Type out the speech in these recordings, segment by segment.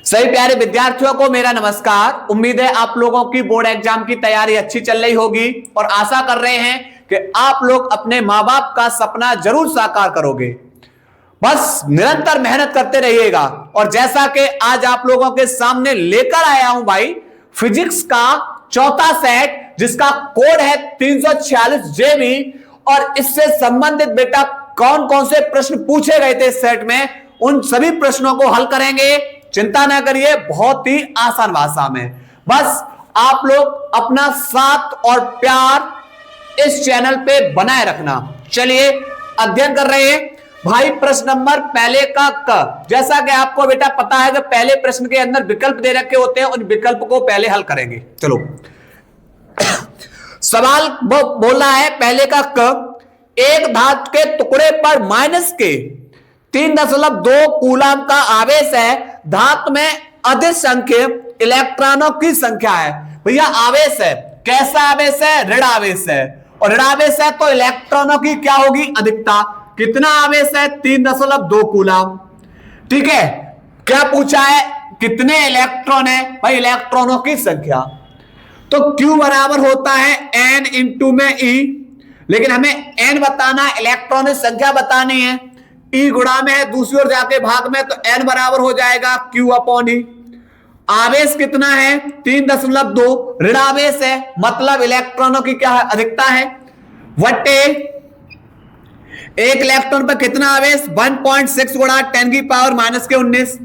सही प्यारे विद्यार्थियों को मेरा नमस्कार। उम्मीद है आप लोगों की बोर्ड एग्जाम की तैयारी अच्छी चल रही होगी और आशा कर रहे हैं कि आप लोग अपने मां बाप का सपना जरूर साकार करोगे। बस निरंतर मेहनत करते रहिएगा। और जैसा कि आज आप लोगों के सामने लेकर आया हूं भाई, फिजिक्स का चौथा सेट जिसका कोड है 346 जेबी, और इससे संबंधित बेटा कौन कौन से प्रश्न पूछे गए थे इस सेट में, उन सभी प्रश्नों को हल करेंगे। चिंता ना करिए, बहुत ही आसान भाषा में। बस आप लोग अपना साथ और प्यार इस चैनल पे बनाए रखना। चलिए अध्ययन कर रहे हैं भाई। प्रश्न नंबर पहले का क, जैसा कि आपको बेटा पता है कि पहले प्रश्न के अंदर विकल्प दे रखे होते हैं, उन विकल्प को पहले हल करेंगे। चलो सवाल बोलना है पहले का क, एक धातु के टुकड़े पर माइनस के 3.2 कूलम का आवेश है। धातु में अधिक संख्या इलेक्ट्रॉनों की संख्या है। भैया आवेश है, कैसा आवेश है? ऋण आवेश है, और ऋण आवेश है तो इलेक्ट्रॉनों की क्या होगी? अधिकता। कितना आवेश है? 3.2 कूलम। ठीक है, क्या पूछा है? कितने इलेक्ट्रॉन है? भाई इलेक्ट्रॉनों की संख्या। तो Q बराबर होता है N इंटू में E, लेकिन हमें N बताना, इलेक्ट्रॉन की संख्या बतानी है। E गुणा में है, दूसरी ओर जाके भाग में, तो N बराबर हो जाएगा Q अपॉन E। आवेश कितना है? 3.2, ऋण आवेश है, मतलब इलेक्ट्रॉनों की क्या है? अधिकता है। वटे एक इलेक्ट्रॉन पर कितना आवेश? 1.6 गुणा 10 की पावर माइनस के 19।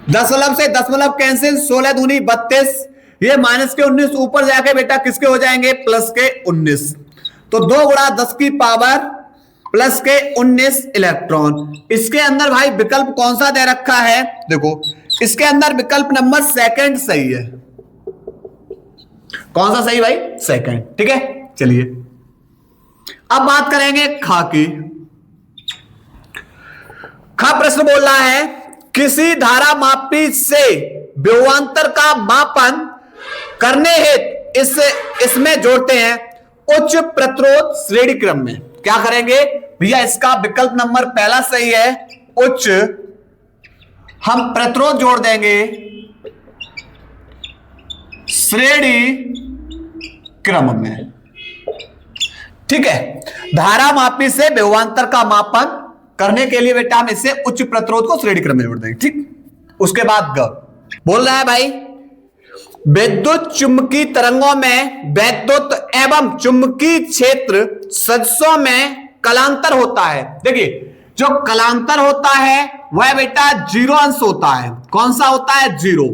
दशमलव से दशमलव कैंसिल, 16 दूनी 32, ये माइनस के 19 ऊपर जाके बेटा किसके हो जाएंगे? प्लस के 19। तो 2 गुणा 10 की पावर प्लस के 19 इलेक्ट्रॉन। इसके अंदर भाई विकल्प कौन सा दे रखा है? देखो इसके अंदर विकल्प नंबर सेकंड सही है। कौन सा सही भाई? सेकंड। ठीक है, चलिए अब बात करेंगे खा की। खा प्रश्न बोल रहा है, किसी धारा मापी से विभवांतर का मापन करने हेतु इसमें जोड़ते हैं उच्च प्रतिरोध श्रेणी क्रम में। क्या करेंगे भैया? इसका विकल्प नंबर पहला सही है, उच्च। हम प्रतिरोध जोड़ देंगे श्रेणी क्रम में। ठीक है, धारा मापी से विभवांतर का मापन करने के लिए बेटा हम इसे उच्च प्रतिरोध को श्रेणी क्रम में जोड़ देंगे। ठीक, उसके बाद ग बोल रहा है भाई, विद्युत चुंबकीय तरंगों में वैद्युत एवं चुंबकीय क्षेत्र सदिशों में कलांतर होता है। देखिए जो कलांतर होता है वह बेटा 0 अंश होता है। कौन सा होता है? 0।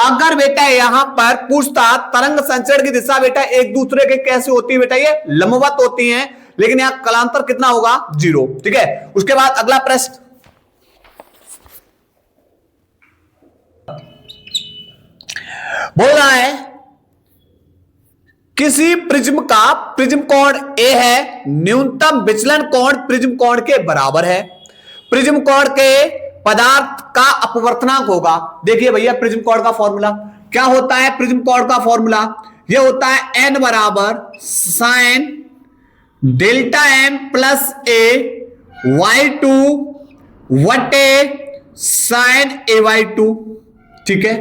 अगर बेटा यहां पर पूछता तरंग संचरण की दिशा बेटा एक दूसरे के कैसे होती है? बेटा ये लंबवत होती है, लेकिन यहां कलांतर कितना होगा? 0। ठीक है, उसके बाद अगला प्रश्न बोल रहा है, किसी प्रिज्म का प्रिज्म कोण A है, न्यूनतम विचलन कोण प्रिज्म कोण के बराबर है। प्रिज्म कोण के पदार्थ का अपवर्तनांक होगा। देखिए भैया प्रिज्म कोण का फॉर्मूला क्या होता है? प्रिज्म कोण का फॉर्मूला यह होता है N बराबर sine delta M plus A Y2 वटे साइन AY2। ठीक है,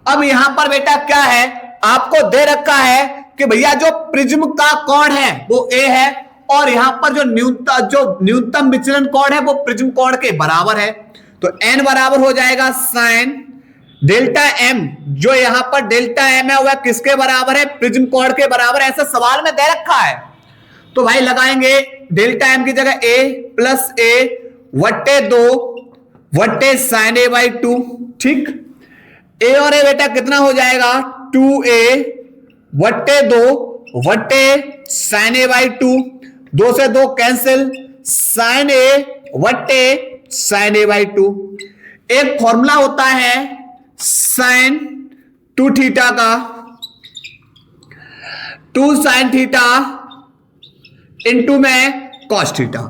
अब यहां पर बेटा क्या है? आपको दे रखा है कि भैया जो प्रिज्म का कोण है वो A है, और यहां पर जो न्यूनतम विचलन कोण है वो प्रिज्म कोण के बराबर है। तो N बराबर हो जाएगा साइन डेल्टा M, जो यहां पर डेल्टा M है वह किसके बराबर है? प्रिज्म कोण के बराबर। ऐसा सवाल में दे रखा है, तो भाई लगाएंगे डेल्टा M की जगह A प्लस A वटे 2 वटे साइन A/2। ठीक, A और A बेटा कितना हो जाएगा? 2A वटे 2 वटे साइन A/2। 2 से 2 कैंसिल, साइन A वटे साइन A/2। एक फॉर्मूला होता है साइन 2 थीटा का, 2 साइन थीटा इंटू में कॉस थीटा।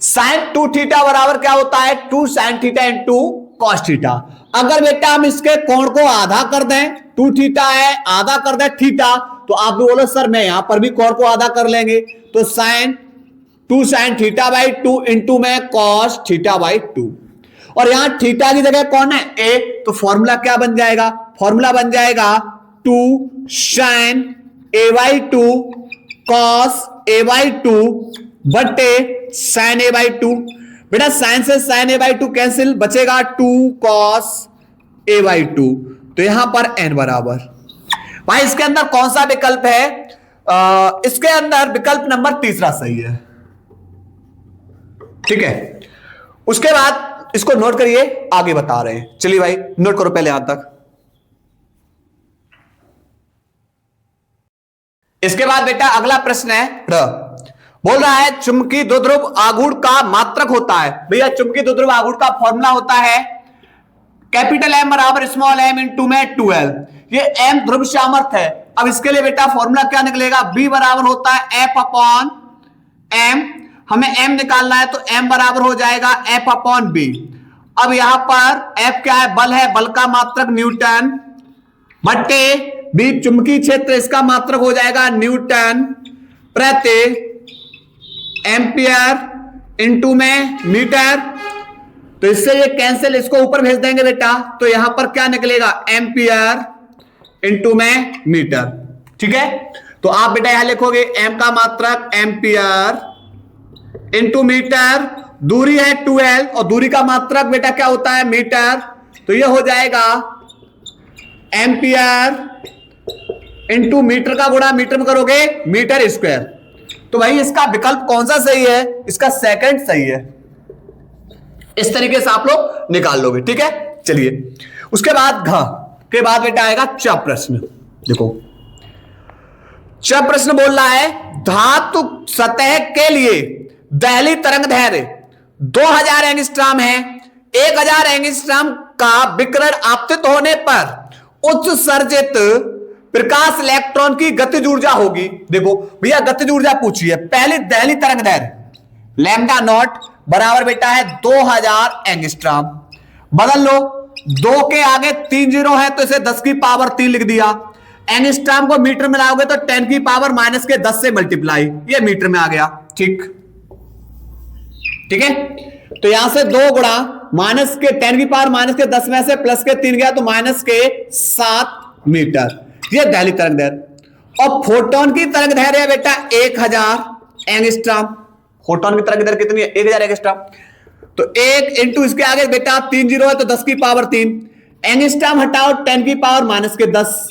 साइन 2 थीटा बराबर क्या होता है? 2 sine theta into cos theta. अगर बेटा हम इसके कोण को आधा कर दें, 2 थीटा है, आधा कर दें थीटा, तो आप भी बोलो सर मैं यहां पर भी कोण को आधा कर लेंगे, तो sine 2 sine theta by 2 into में कॉस थीटा बाई 2। और यहां थीटा की जगह कौन है, ए, तो फॉर्मूला क्या बन जाएगा, फॉर्मूला बन जाएगा 2 sin a/2 cos a/2 बटे sin a/2। बेटा साइन से sin a/2 कैंसिल, बचेगा 2 cos a/2। तो यहां पर n बराबर, भाई इसके अंदर कौन सा विकल्प है, इसके अंदर विकल्प नंबर तीसरा सही है। ठीक है, उसके बाद इसको नोट करिए, आगे बता रहे हैं। चलिए भाई नोट करो पहले यहां तक। इसके बाद बेटा अगला प्रश्न है बोल रहा है चुंबकीय द्विध्रुव आघूर्ण का मात्रक होता है। भैया चुंबकीय द्विध्रुव आघूर्ण का फॉर्मूला होता है कैपिटल M बराबर स्मॉल m इंटू में 2l। ये m ध्रुव सामर्थ्य है। अब इसके लिए बेटा फॉर्मूला क्या निकलेगा, b बराबर होता है F अपॉन m। हमें m निकालना है तो m बराबर हो जाएगा F अपॉन b। अब यहां पर F क्या है, बल है, बल का मात्रक न्यूटन, बट्टे b चुंबकीय क्षेत्र, इसका मात्रक हो जाएगा न्यूटन प्रति एम्पियर इंटू में मीटर। तो इससे ये कैंसिल, इसको ऊपर भेज देंगे बेटा, तो यहां पर क्या निकलेगा, एम्पियर इंटू में मीटर। ठीक है, तो आप बेटा यहां लिखोगे m का मात्रक एम्पियर इंटू मीटर, दूरी है 2l और दूरी का मात्रक बेटा क्या होता है, मीटर। तो ये हो जाएगा एम्पियर इंटू मीटर का गुणा मीटर में करोगे मीटर स्क्वायर। तो भाई इसका विकल्प कौन सा सही है, इसका सेकंड सही है। इस तरीके से आप लोग निकाल लोगे। ठीक है, चलिए उसके बाद घ के बाद बेटा आएगा च प्रश्न। देखो च प्रश्न बोल रहा है धातु सतह के लिए दहली तरंग दैर्घ्य 2000 एंगस्ट्रॉम है। 1000 एंगस्ट्रॉम का विकिरण आपतित होने पर उत्सर्जित प्रकाश इलेक्ट्रॉन की गतिज ऊर्जा होगी। देखो भैया गतिज ऊर्जा पूछी है, पहले दहली तरंग दैर्घ्य लैम्डा नॉट बराबर बेटा है 2000 एंगस्ट्रॉम। बदल लो, 2 के आगे 3 जीरो है तो इसे 10 की पावर 3 लिख दिया। एंगस्ट्रॉम को मीटर में लाओगे तो 10 की पावर माइनस के 10 से मल्टीप्लाई, ये मीटर में आ गया। ठीक है, तो यहां से 2 गुणा माइनस के 10 की पावर माइनस के 10 में से प्लस के 3 गया तो माइनस के 7 मीटर, ये दहली तरंग दैर्घ्य। और फोटोन की तरंग दैर्घ्य है बेटा 1000 एंगस्ट्रॉम। फोटोन की तरंग दैर्घ्य कितनी है, 1000 एंगस्ट्रॉम। तो 1 इंटू इसके आगे बेटा 3 जीरो है तो 10 की पावर 3, एंगस्ट्रॉम हटाओ 10 की पावर माइनस के 10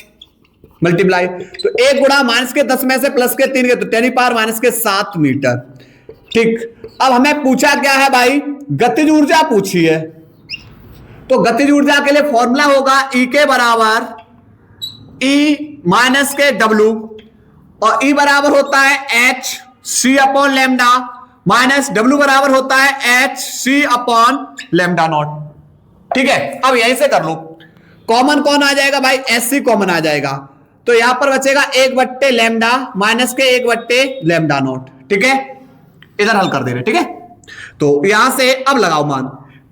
मल्टीप्लाई, तो 1 गुणा माइनस के 10 में से प्लस के 3 गए तो 10 की पावर माइनस के 7 मीटर। ठीक, अब हमें पूछा क्या है भाई, गतिज ऊर्जा पूछी है। तो गतिज ऊर्जा के लिए फॉर्मूला होगा E के बराबर E माइनस के W, और E बराबर होता है H C upon lambda, minus W बराबर होता है H C upon lambda naught. ठीक है, अब यहीं से कर लो, कॉमन कौन आ जाएगा भाई, SC कॉमन आ जाएगा, तो यहां पर बचेगा 1 बट्टे लैम्डा माइनस के 1 बट्टे लैम्डा नॉट। ठीक है, इधर हल कर दे रहे। ठीक है, तो यहां से अब लगाओ मान,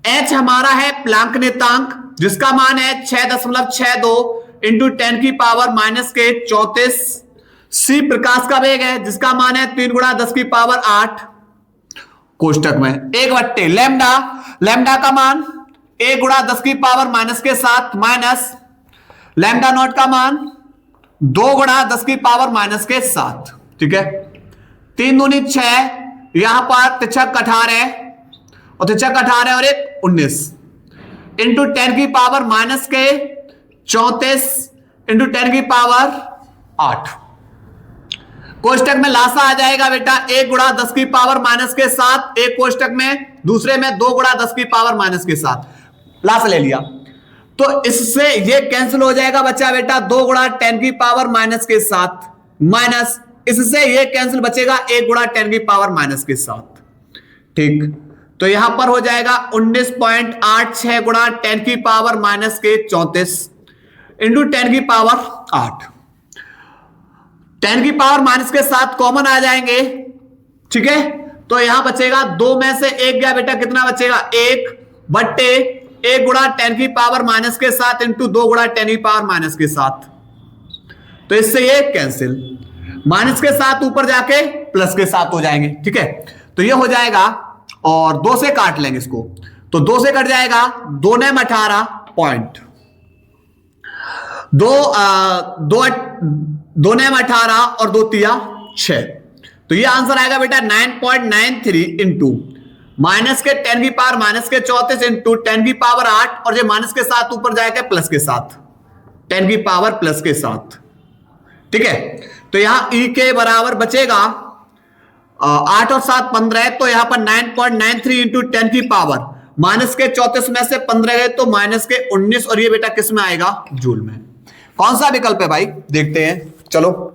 H हमारा है प्लांक नियतांक जिसका मान है 6.62 इंटू 10 की पावर माइनस के 34। C प्रकाश का वेग है जिसका मान है 3 गुणा 10 की पावर 8 कोष्टक में 1 बट्टे लैम्डा, लैम्डा का मान 1 गुणा 10 की पावर माइनस के 7 माइनस लैम्डा नॉट का मान 2 गुणा 10 की पावर माइनस के 7। ठीक है, 3 दूनी 6, यहां पर तिरछक 18 और तिरछक 18 और 1 19 इंटू 10 की पावर माइनस के 34 इंटू 10 की पावर 8 कोष्टक में लासा आ जाएगा बेटा 1 गुणा 10 की पावर माइनस के 7 एक कोष्टक में, दूसरे में 2 गुणा 10 की पावर माइनस के 7 लासा ले लिया, तो इससे ये कैंसिल हो जाएगा बच्चा बेटा 2 गुणा 10 की पावर माइनस के 7 माइनस इससे ये कैंसिल बचेगा 1 गुणा 10 की पावर माइनस के 7। ठीक, तो यहां पर हो जाएगा 19.86 गुणा 10 की पावर माइनस के 34 इंटू 10 की पावर 8। 10 की पावर माइनस के 7 कॉमन आ जाएंगे। ठीक है, तो यहां बचेगा 2 में से 1 गया बेटा, कितना बचेगा 1 बट्टे 1 गुणा 10 की पावर माइनस के 7 इंटू 2 गुणा 10 की पावर माइनस के 7। तो इससे ये कैंसिल, माइनस के 7 ऊपर जाके प्लस के 7 हो जाएंगे। ठीक है, तो ये हो जाएगा और 2 से काट लेंगे इसको, तो 2 से कट जाएगा, 2 ने 18 पॉइंट, 2 ने 18 और 2 तिया 6। तो ये आंसर आएगा बेटा 9.93 इंटू माइनस के 10 की पावर माइनस के 34 इंटू 10 की पावर 8, और ये माइनस के साथ ऊपर जाएगा प्लस के साथ, 10 की पावर प्लस के साथ। ठीक है, तो यहां ई के बराबर बचेगा 8 और 7 15 है, तो यहां पर 9.93 इंटू 10 की पावर माइनस के 34 में से 15 गए तो माइनस के 19, और ये बेटा किस में आएगा, जूल में। कौन सा विकल्प है भाई, देखते हैं। चलो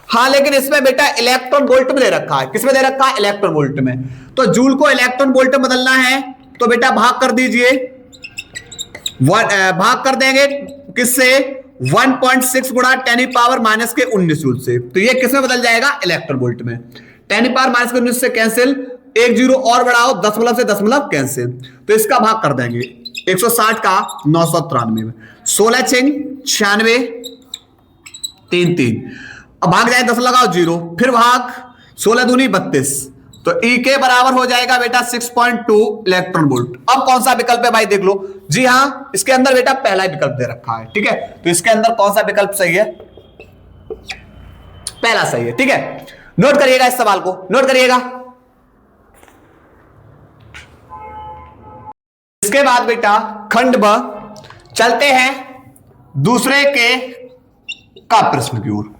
हाँ, लेकिन इसमें बेटा इलेक्ट्रॉन वोल्ट में दे रखा है। किसमें दे रखा है, इलेक्ट्रॉन वोल्ट में। तो जूल को इलेक्ट्रॉन वोल्ट में बदलना है, तो बेटा भाग कर दीजिए, भाग कर देंगे किससे, 1.6 गुणा 10 की पावर माइनस के 19 जूल से। तो ये किसमें बदल जाएगा, इलेक्ट्रॉन वोल्ट में। 10 की पावर माइनस के 19 से कैंसिल, 1 जीरो और बढ़ाओ, दशमलव से दशमलव कैंसिल, तो इसका भाग कर देंगे 160 का 993 में, 16 छिंग 96 3 3। अब भाग जाए 10 लगाओ 0, फिर भाग 16 दूनी 32, तो ई के बराबर हो जाएगा बेटा 6.2 इलेक्ट्रॉन वोल्ट। अब कौन सा विकल्प है भाई, देख लो। जी हाँ, इसके अंदर बेटा पहला विकल्प दे रखा है। ठीक है, तो इसके अंदर कौन सा विकल्प सही है, पहला सही है। ठीक है, नोट करिएगा इस सवाल को, नोट करिएगा। इसके बाद बेटा खंड ब चलते हैं दूसरे के का प्रश्न की ओर।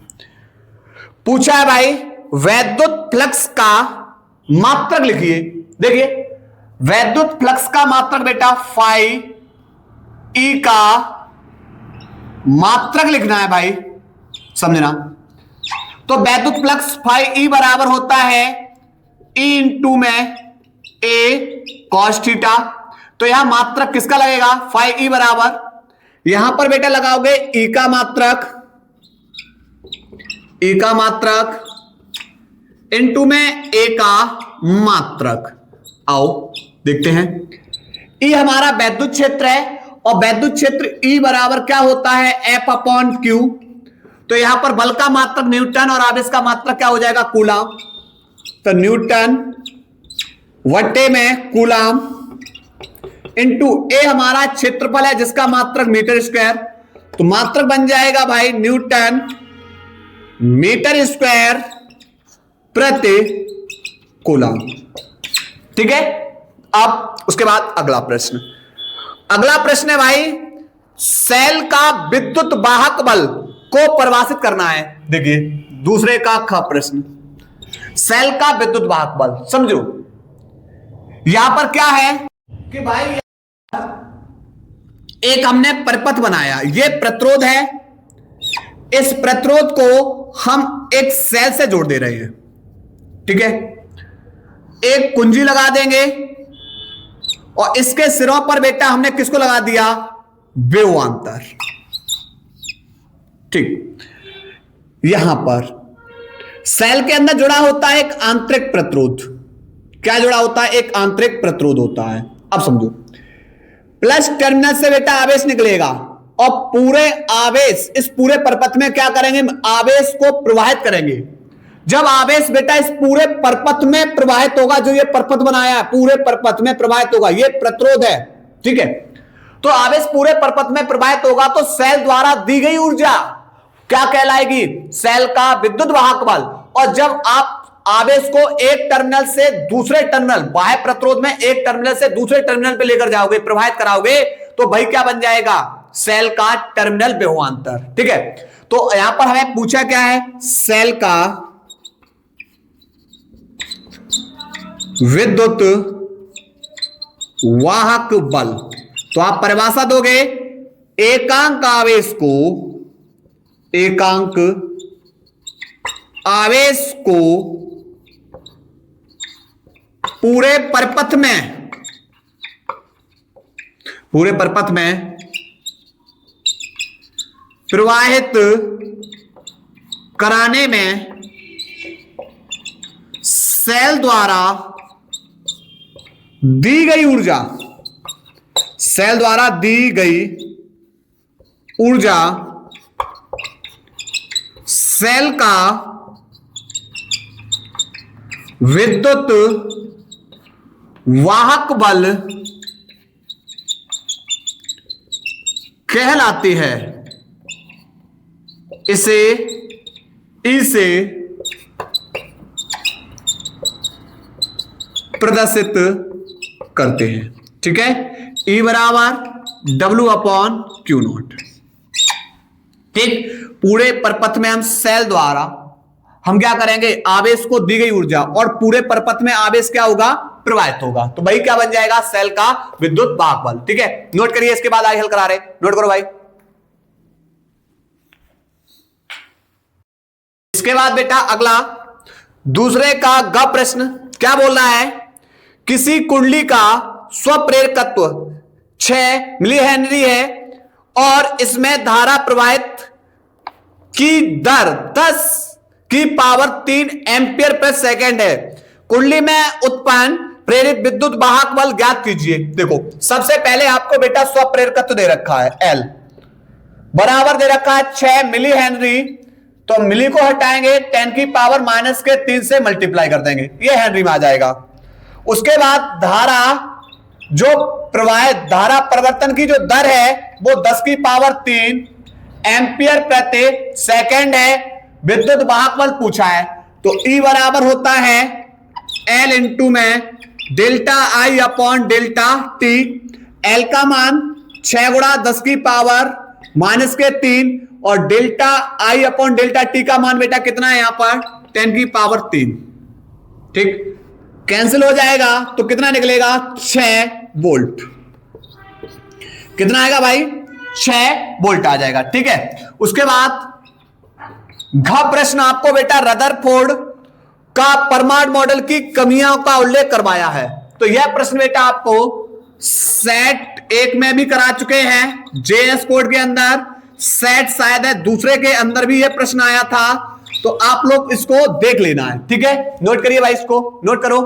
पूछा है भाई, वैद्युत फ्लक्स का मात्रक लिखिए। देखिए, वैद्युत फ्लक्स का मात्रक बेटा फाई ई का मात्रक लिखना है भाई, समझना। तो वैद्युत फ्लक्स फाई ई बराबर होता है ई इंटू में ए कॉस थीटा। तो यहां मात्रक किसका लगेगा, फाई ई बराबर, यहां पर बेटा लगाओगे ई का मात्रक, ई का मात्रक इनटू में ए का मात्रक। आओ देखते हैं, ई हमारा वैद्युत क्षेत्र है, और वैद्युत क्षेत्र ई बराबर क्या होता है, एफ अपॉन क्यू। तो यहां पर बल का मात्रक न्यूटन और आवेश का मात्रक क्या हो जाएगा, कूलाम। तो न्यूटन वट्टे में कूलाम इनटू ए हमारा क्षेत्रफल है जिसका मात्रक मीटर स्क्वायर। तो मात्रक बन जाएगा भाई न्यूटन मीटर स्क्वायर प्रति कूलम। ठीक है, अब उसके बाद अगला प्रश्न, अगला प्रश्न है भाई, सेल का विद्युत वाहक बल को परिभाषित करना है। देखिए दूसरे का ख प्रश्न, सेल का विद्युत वाहक बल। समझो यहां पर क्या है कि भाई एक हमने परिपथ बनाया, यह प्रतिरोध है, इस प्रतिरोध को हम एक सेल से जोड़ दे रहे हैं। ठीक है, एक कुंजी लगा देंगे और इसके सिरों पर बेटा हमने किसको लगा दिया, विभवांतर। ठीक, यहां पर सेल के अंदर जुड़ा होता है एक आंतरिक प्रतिरोध। क्या जुड़ा होता है, एक आंतरिक प्रतिरोध होता है। अब समझो, प्लस टर्मिनल से बेटा आवेश निकलेगा और पूरे आवेश इस पूरे परपथ में क्या करेंगे, आवेश को प्रवाहित करेंगे। जब आवेश बेटा इस पूरे परपथ में प्रवाहित होगा, जो ये परपथ बनाया है पूरे परपथ में प्रवाहित होगा, ये प्रतिरोध है। ठीक है, तो आवेश पूरे परपथ में प्रवाहित होगा तो सेल द्वारा दी गई ऊर्जा क्या कहलाएगी, सेल का विद्युत वाहक बल। और जब आप आवेश को एक टर्मिनल से दूसरे टर्मिनल, बाह्य प्रतिरोध में एक टर्मिनल से दूसरे टर्मिनल पे लेकर जाओगे, प्रवाहित कराओगे, तो भाई क्या बन जाएगा, सेल का टर्मिनल विभवांतर। ठीक है, तो यहां पर हमें पूछा क्या है, सेल का विद्युत वाहक बल। तो आप परिभाषा दोगे, एकांक आवेश को, एकांक आवेश को पूरे परपथ में, पूरे परपथ में प्रवाहित कराने में सेल द्वारा दी गई ऊर्जा, सेल द्वारा दी गई ऊर्जा सेल का विद्युत वाहक बल कहलाती है, इसे ई से प्रदर्शित करते हैं। ठीक है, E बराबर W अपॉन क्यू नॉट। ठीक, पूरे परपथ में हम सेल द्वारा हम क्या करेंगे, आवेश को दी गई ऊर्जा और पूरे परपथ में आवेश क्या होगा, प्रवाहित होगा। तो भाई क्या बन जाएगा, सेल का विद्युत वाहक बल। ठीक है, नोट करिए, इसके बाद आगे हल करा रहे, नोट करो भाई। इसके बाद बेटा अगला दूसरे का ग प्रश्न क्या बोल रहा है, किसी कुंडली का स्वप्रेरकत्व 6 मिली हेनरी है और इसमें धारा प्रवाहित की दर 10 की पावर 3 एम्पियर पर सेकेंड है। कुंडली में उत्पन्न प्रेरित विद्युत वाहक बल ज्ञात कीजिए। देखो, सबसे पहले आपको बेटा स्वप्रेरकत्व दे रखा है L बराबर दे रखा है 6 मिली हेनरी, तो मिली को हटाएंगे 10 की पावर -3 से मल्टीप्लाई कर देंगे, ये हेनरी में आ जाएगा। उसके बाद धारा जो प्रवाहित, धारा परिवर्तन की जो दर है वो 10 की पावर 3 एम्पियर प्रति सेकेंड है। विद्युत वाहक बल पूछा है, तो E बराबर होता है L इंटू में delta I upon delta T। L का मान 6 गुणा 10 की पावर -3 और delta I upon delta T का मान बेटा कितना है, यहां पर 10 की पावर 3। ठीक, कैंसिल हो जाएगा तो कितना निकलेगा, 6 वोल्ट। कितना आएगा भाई, 6 वोल्ट आ जाएगा। ठीक है, उसके बाद घ प्रश्न आपको बेटा रदरफोर्ड का परमाणु मॉडल की कमियों का उल्लेख करवाया है। तो यह प्रश्न बेटा आपको सेट 1 में भी करा चुके हैं, जेएस कोड के अंदर, सेट शायद है दूसरे के अंदर भी यह प्रश्न आया था, तो आप लोग इसको देख लेना है। ठीक है, नोट करिए भाई, इसको नोट करो।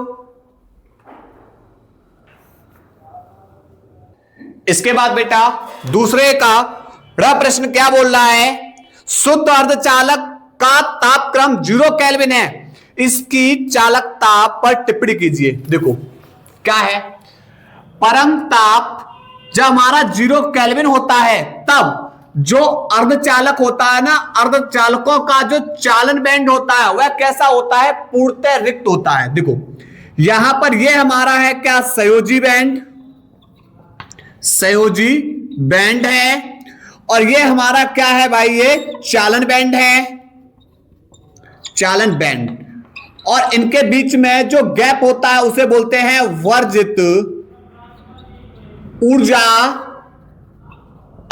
इसके बाद बेटा दूसरे का प्रश्न क्या बोल रहा है, शुद्ध अर्धचालक का तापक्रम 0 केल्विन है, इसकी चालकता पर टिप्पणी कीजिए। देखो क्या है, परम ताप जब हमारा 0 केल्विन होता है तब जो अर्धचालक होता है ना, अर्धचालकों का जो चालन बैंड होता है वह कैसा होता है, पूर्णतः रिक्त होता है। देखो यहां पर यह हमारा है क्या, संयोजी बैंड, संयोजी बैंड है, और यह हमारा क्या है भाई, ये चालन बैंड है, चालन बैंड। और इनके बीच में जो गैप होता है उसे बोलते हैं वर्जित ऊर्जा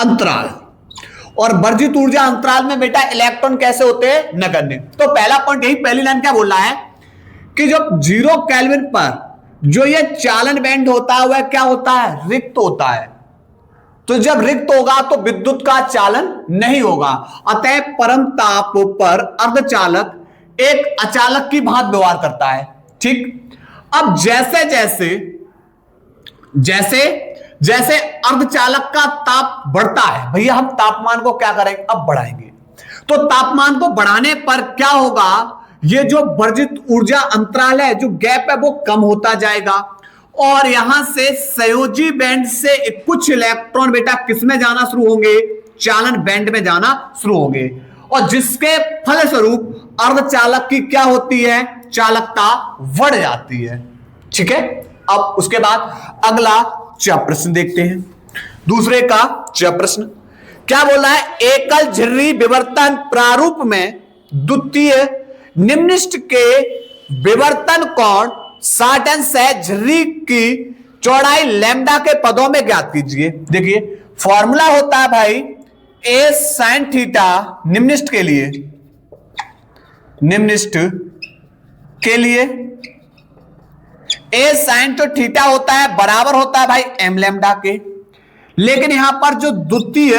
अंतराल। और वर्जित ऊर्जा अंतराल में बेटा इलेक्ट्रॉन कैसे होते हैं, नगण्य। तो पहला पॉइंट यही, पहली लाइन क्या बोल रहा है कि जब 0 केल्विन पर जो ये चालन बैंड होता है वह क्या होता है, रिक्त होता है। तो जब रिक्त होगा तो विद्युत का चालन नहीं होगा, अतः परम ताप पर अर्धचालक एक अचालक की भांति व्यवहार करता है। ठीक, अब जैसे जैसे जैसे जैसे अर्धचालक का ताप बढ़ता है, भैया हम तापमान को क्या करेंगे, अब बढ़ाएंगे। तो तापमान को बढ़ाने पर क्या होगा, ये जो वर्जित ऊर्जा अंतराल है, जो गैप है, वो कम होता जाएगा और यहां से संयोजी बैंड से कुछ इलेक्ट्रॉन बेटा किसमें जाना शुरू होंगे, चालन बैंड में जाना शुरू होंगे, और जिसके फलस्वरूप अर्धचालक की क्या होती है, चालकता बढ़ जाती है। ठीक है, अब उसके बाद अगला च प्रश्न देखते हैं। दूसरे का च प्रश्न क्या बोला है, एकल झिर्री विवर्तन प्रारूप में द्वितीय निम्नलिखित के विवर्तन कोण 60 अंश है, झिर्री की चौड़ाई लैम्डा के पदों में ज्ञात कीजिए। देखिए फॉर्मूला होता है भाई ए साइन थीटा, निम्नलिखित के लिए, निम्नलिखित के लिए ए साइन तो थीटा होता है बराबर होता है भाई एम लैम्डा के, लेकिन यहां पर जो द्वितीय,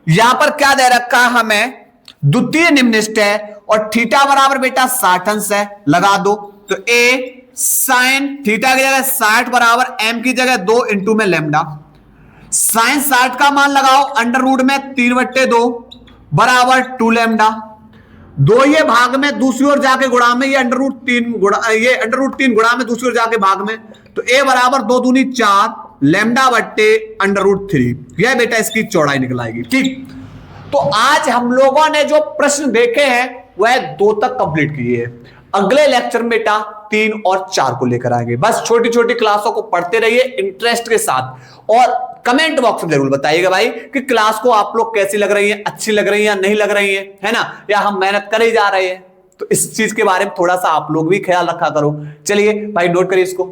यहां पर क्या दे रखा है हमें, द्वितीय निम्नलिखित है और थीटा बराबर बेटा 60 अंश है, लगा दो। तो ए साइन थीटा की जगह 60 बराबर एम की जगह 2 इंटू में लैम्डा, साइन 60 का मान लगाओ अंडर रूट में 3/2 बराबर 2 लैम्डा, 2 ये भाग में दूसरी ओर जाके गुणा में, ये अंडर रूट 3 गुणा, ये अंडर रूट 3 गुणा में दूसरी ओर जाके भाग में, तो ए बराबर 2 दूनी 4 लैम्डा बट्टे √3, यह बेटा इसकी चौड़ाई निकल आएगी। ठीक, तो आज हम लोगों ने जो प्रश्न देखे हैं वह 2 तक कंप्लीट किए हैं। अगले लेक्चर में बेटा 3 और 4 को लेकर आएंगे। बस छोटी छोटी क्लासों को पढ़ते रहिए इंटरेस्ट के साथ, और कमेंट बॉक्स में जरूर बताइएगा भाई कि क्लास को आप लोग कैसी लग रही है, अच्छी लग रही है या नहीं लग रही है ना, या हम मेहनत कर ही जा रहे हैं। तो इस चीज के बारे में थोड़ा सा आप लोग भी ख्याल रखा करो। चलिए भाई, नोट करिए इसको।